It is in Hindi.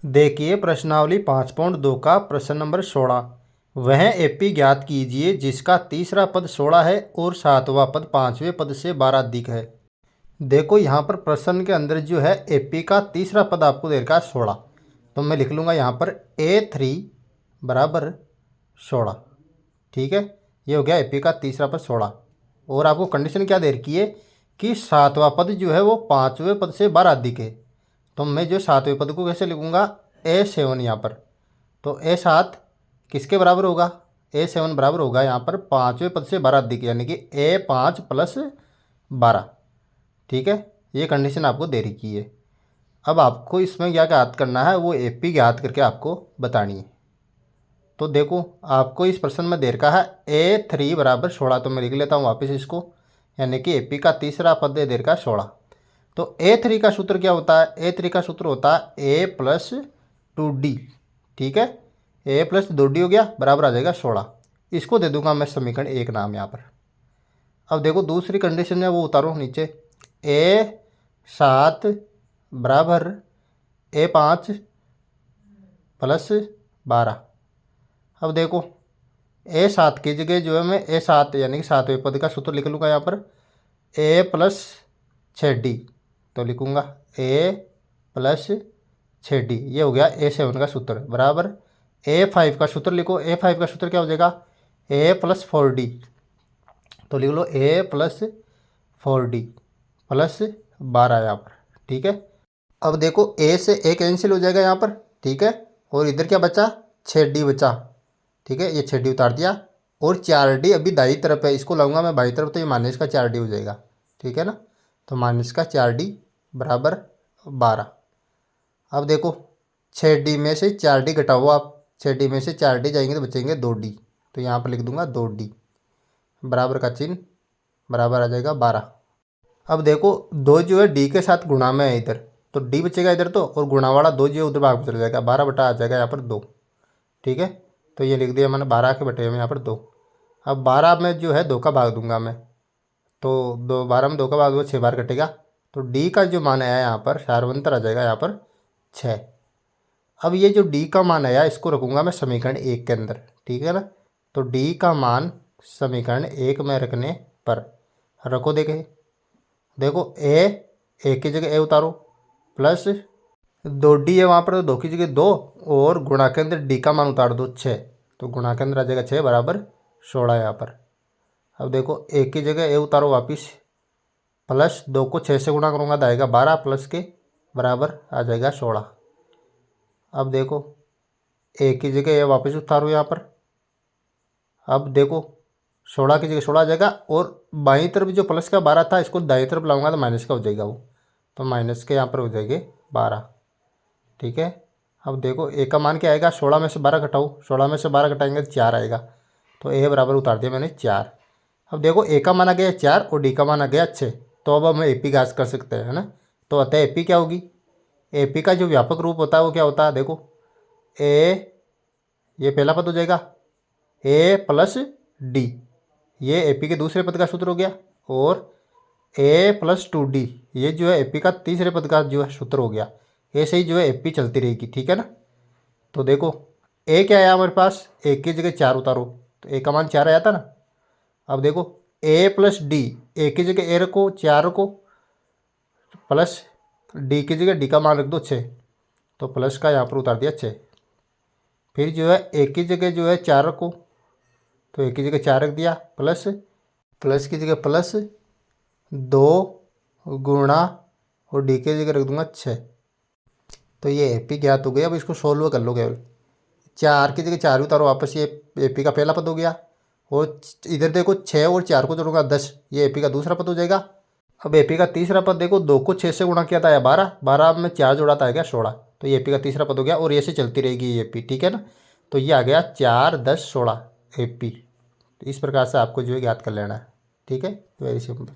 देखिए प्रश्नावली 5.2 का प्रश्न नंबर 16। वह एपी ज्ञात कीजिए जिसका तीसरा पद 16 है और सातवां पद पांचवें पद से 12 अधिक है। देखो यहाँ पर प्रश्न के अंदर जो है एपी का तीसरा पद आपको दे रखा है 16। तो मैं लिख लूँगा यहाँ पर A3 बराबर 16। ठीक है, ये हो गया एपी का तीसरा पद 16। और आपको कंडीशन क्या दे रखी है कि सातवां पद जो है वो पांचवें पद से 12 अधिक है। तो मैं जो सातवें पद को कैसे लिखूँगा A7 यहाँ पर। तो A7 किसके बराबर होगा, A7 बराबर होगा यहाँ पर पाँचवें पद से 12 अधिक, यानी कि A5 प्लस 12। ठीक है, ये कंडीशन आपको दे रखी है। अब आपको इसमें क्या ज्ञात करना है, वो एपी ज्ञात करके आपको बतानी है। तो देखो आपको इस प्रश्न में दे रखा है A3 बराबर 16। तो मैं लिख लेता हूँ वापस इसको, यानी कि एपी का तीसरा पद दे रखा है 16। तो A3 का सूत्र क्या होता है, A3 का सूत्र होता है A प्लस 2D। ठीक है, A प्लस 2D हो गया, बराबर आ जाएगा 16। इसको दे दूंगा मैं समीकरण 1 नाम यहाँ पर। अब देखो दूसरी कंडीशन है वो उतारो नीचे, A7 बराबर A5 प्लस 12। अब देखो A7 की जगह जो है मैं A7 यानी कि सातवें पद का सूत्र लिख लूँगा यहाँ पर A प्लस 6D। तो लिखूँगा A प्लस 6D, ये हो गया A7 का सूत्र बराबर A5 का सूत्र लिखो। A5 का सूत्र क्या हो जाएगा A प्लस 4D। तो लिख लो A प्लस 4D प्लस 12 यहाँ पर। ठीक है, अब देखो A से A कैंसिल हो जाएगा यहाँ पर। ठीक है, और इधर क्या बचा 6D बचा। ठीक है, ये 6D उतार दिया और 4D अभी दाई तरफ है, इसको लाऊंगा मैं बाई तरफ, तो ये माइनस का 4D हो जाएगा। ठीक है ना, तो माइनस का 4D बराबर 12। अब देखो 6D में से 4D घटाओ आप, 6D में से 4D जाएंगे तो बचेंगे 2D। तो यहाँ पर लिख दूंगा 2D बराबर का चिन्ह बराबर आ जाएगा 12। अब देखो 2 जो है D के साथ गुणा में है इधर, तो D बचेगा इधर तो, और गुणा वाला 2 जो है उधर भाग में चला जाएगा, 12 बटा आ जाएगा यहाँ पर 2। ठीक है, तो ये लिख दिया मैंने 12 के बटे में यहाँ पर 2। अब 12 में जो है 2 का भाग दूंगा मैं, तो 12 में 2 का भाग दूंगा 6 बार कटेगा। तो D का जो मान आया यहाँ पर सार्वंतर आ जाएगा यहाँ पर 6। अब ये जो D का मान आया इसको रखूँगा मैं समीकरण 1 के अंदर। ठीक है ना, तो D का मान समीकरण 1 में रखने पर रखो, देखे देखो A की जगह A उतारो प्लस 2D है वहाँ पर, तो 2 की जगह 2 और गुणा के अंदर D का मान उतार दो 6। तो गुणा के अंदर आ जाएगा 6 बराबर 16 यहाँ पर। अब देखो A की जगह A उतारो वापिस, प्लस 2 को 6 से गुणा करूँगा तो आएगा 12 प्लस के बराबर आ जाएगा 16। अब देखो A की जगह A वापस उतारो यहाँ पर। अब देखो 16 की जगह 16 आ जाएगा, और बाईं तरफ जो प्लस का 12 था इसको दाईं तरफ लाऊंगा तो माइनस का हो जाएगा वो, तो माइनस के यहाँ पर हो जाएंगे 12। ठीक है, अब देखो A का मान क्या आएगा, 16 में से 12 घटाओ, 16 में से 12 घटाएंगे तो 4 आएगा, तो A बराबर उतार दिया मैंने 4। अब देखो A का मान आ गया 4 और D का मान आ गया 6। तो अब हम AP घास कर सकते हैं ना। तो अतः AP क्या होगी, AP का जो व्यापक रूप होता है वो क्या होता है, देखो A, ये पहला पद हो जाएगा A प्लस D, ये AP के दूसरे पद का सूत्र हो गया, और A प्लस 2D ये जो है AP का तीसरे पद का जो है सूत्र हो गया। ऐसे ही जो है AP चलती रहेगी। ठीक है ना, तो देखो A क्या आया हमारे पास, A की जगह 4 उतारो, तो A का मान 4 आया था ना। अब देखो A प्लस D, A की जगह A रखो 4 रखो, प्लस D की जगह D का मान रख दो 6, तो प्लस का यहाँ पर उतार दिया 6। फिर जो है A की जगह जो है 4 रखो, तो A की जगह 4 रख दिया, प्लस की जगह प्लस 2 गुणा और D की जगह रख दूंगा 6। तो ये AP ज्ञात हो गया। अब इसको सोल्व कर लो केवल, 4 की जगह 4 उतारो वापस, ये AP का पहला पद हो गया, और इधर देखो 6 और 4 को जोड़ूंगा 10, ये AP का दूसरा पद हो जाएगा। अब AP का तीसरा पद देखो 2 को 6 से गुणा किया था 12, 12 में 4 जोड़ा था आ गया 16, तो ये AP का तीसरा पद हो गया, और ऐसे चलती रहेगी ये AP। ठीक है ना, तो ये आ गया 4, 10, 16 AP। इस प्रकार से आपको जो है ज्ञात कर लेना है। ठीक है, वेरी सिंपल।